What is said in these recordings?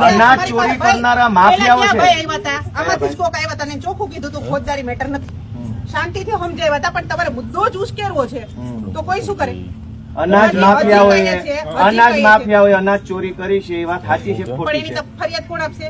અનાજ ચોરી કરનારા માફિયાઓ છે. આમાંથી કોક આવ્યા હતા ને ચોખ્ખું કીધું તું ફોજદારી મેટર નથી, શાંતિથી સમજાવ્યા હતા, પણ તમારે મુદ્દો જ ઉશ્કેરવો છે તો કોઈ શું કરે? અનાજ માફિયાઓએ અનાજ ચોરી કરી છે એ વાત સાચી છે, પણ ખોટી એની છે? તો ફરિયાદ કોણ આપશે?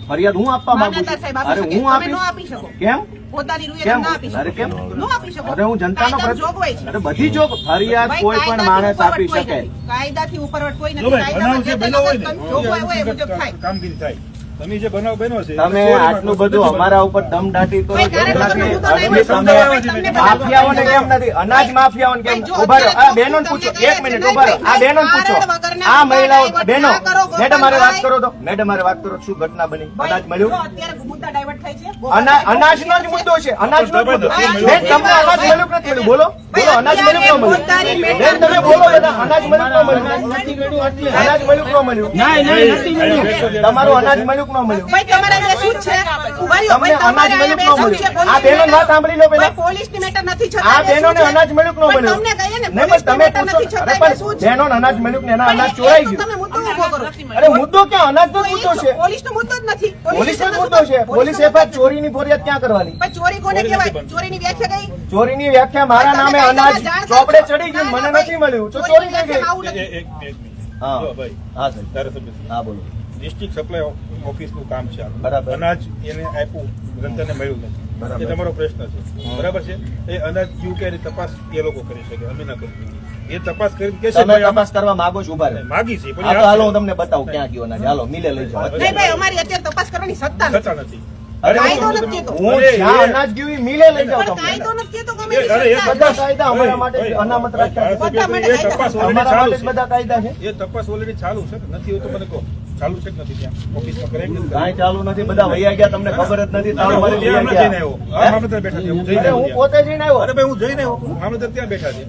ફરિયાદ હું આપવા માંગુ મામલતદાર છું. સાહેબ અરે આપી શકે. હું તમે આપીશ. ન આપી શકો. કેમ પોતાની રૂએ કેમ? ના આપી શકો. અરે કેમ? ન આપી શકો. અરે હું જનતાનો કાયદામાં જોગવાઈ છે. અરે બધી જો ફરિયાદ ભાઈ, કોઈ પણ માણસ આપી કોઈ શકે. નથી. કાયદાથી ઉપરવટ કોઈ જો નથી. ભાઈ, બનાવ કાયદામાં જે જે બન્યો હોય તે ને, જોગવાઈ હોય એ મુજબ થાય. કામગીરી થાય. તમે જે બનાવ બન્યો છે તમે આટલું બધું અમારા ઉપર દમ દાટી કરો ભાઈ, કેમ કારણ નથી? વગરનો મુદ્દો અરે નહીં તમે હોય. તમને માફિયાઓને કેમ નથી? અનાજ માફિયાઓને કેમ? ભાઈ, જો ઉભા રહો. આ અત્યારે બહેનોને તમને પૂછો, કહે એક છે, મિનિટ નહીં ઉભા રહો. ભાઈ, આ બહેનોને પૂછો, કારણ વગરના આ મુદ્દા મહિલાઓ ડાયવર્ટ બહેનો, ના કરો, મેડમ મારે વાત ગોપાલભાઈ. કરો તો, મેડમ મારે વાત કરો, શું ઘટના બની? ભાઈ, અનાજ મળ્યું? જો અત્યારે મુદ્દા ડાયવર્ટ થાય છે. અનાજનો જ મુદ્દો છે, અનાજનો જ મુદ્દો. ભાઈ, બેન, તમને અનાજ મળ્યું કે નથી મળ્યું? બોલો બોલો, અનાજ મળ્યું કે ન મળ્યું? બેન, તમે બોલો બધા, અનાજ મળ્યું કે ન મળ્યું? અનાજ મળ્યું કે ન મળ્યું? તમારું અનાજ મળ્યું કે ન મળ્યું? ભાઈ, તમારા જે શું છે? ઉભા રહ્યો. તમને ભાઈ, અનાજ તમારે મળ્યું કે ન બે શું છે? મળ્યું? આ બહેનોની વાત સાંભળી લો ભાઈ, પેલા. પોલીસની મેટર નથી છતાં આ બે શું બહેનોને છે? અનાજ મળ્યું કે ન પણ મળ્યું? તમને કહીએ ને, નહીં, પણ પોલીસની તમે મેટર નથી પૂછો. છતાં અરે બે શું પણ છે? બહેનોને અનાજ મળ્યું કે એના પણ અનાજ એ ચોરાઈ તો ગયું? તમે મુદ્દો ઊભો કરો. અરે મુદ્દો ક્યાં? અનાજનો જ મુદ્દો છે. પોલીસનો મુદ્દો જ નથી. પોલીસનો જ મુદ્દો છે. પોલીસ એફઆઈઆર ચોરીની ફરિયાદ ક્યાં કરવાની? પણ ચોરી કોને કહેવાય? ચોરીની વ્યાખ્યા કઈ? ચોરીની વ્યાખ્યા મારા નામે અનાજ ચોપડે ચડી ગયું, મને નથી મળ્યું તો ચોરી થઈ ગઈ. આવું નથી. એક હા જો ભાઈ, હા સાહેબ, ધારાસભ્ય હા બોલો. ડિસ્ટ્રિક્ટ સપ્લાય ઓફિસનું કામ છે આ. બરાબર. અનાજ એને આપ્યું, જનતાને મળ્યું નથી. બરાબર. એ તમારો પ્રશ્ન છે, બરાબર છે? એ અનાજ યુકે ની તપાસ એ લોકો કરી શકે, અમે ના કરી. એ તપાસ કરી કે છે તમે તપાસ કરવા માંગો છો? ઉભા રહો. માગી છે પણ હા એ તો હાલો હું તમને બતાવું ક્યાં ગયો અનાજ. હાલો મિલે લઈ જાઓ. નહીં ભાઈ, અમારી અત્યારે તપાસ કરવાની સત્તા નથી. થતા નથી. અરે કાયદો નથી કહેતો. હું જ્યાં અનાજ ગયું એ મિલે લઈ જાઓ પણ તમને. કાયદો નથી કહેતો કે અરે, અમારી એ સત્તા બધા કાયદા અમારા માટે અનામત રાખ્યા છે. બધા માટે એ તપાસ already અમારા ચાલુ માટે જ બધા કાયદા છે. છે. એ તપાસ ઓલરેડી ચાલુ છે કે નથી? હોય તો મને કહો, ચાલુ છે કે નથી ત્યાં ઓફિસમાં કરે કે નથી? કાંઈ ચાલુ નથી, બધા વૈયા ગયા, તમને ખબર જ નથી. તાળું મારી હું વૈયા જઈને ગયા. આવ્યો. આ મામલતદાર બેઠા છે, હું જઈને અરે આવ્યો હું ત્યાં. પોતે જઈને આવ્યો. અરે ભાઈ, હું જઈને આવ્યો. મામલતદાર ત્યાં બેઠા છે.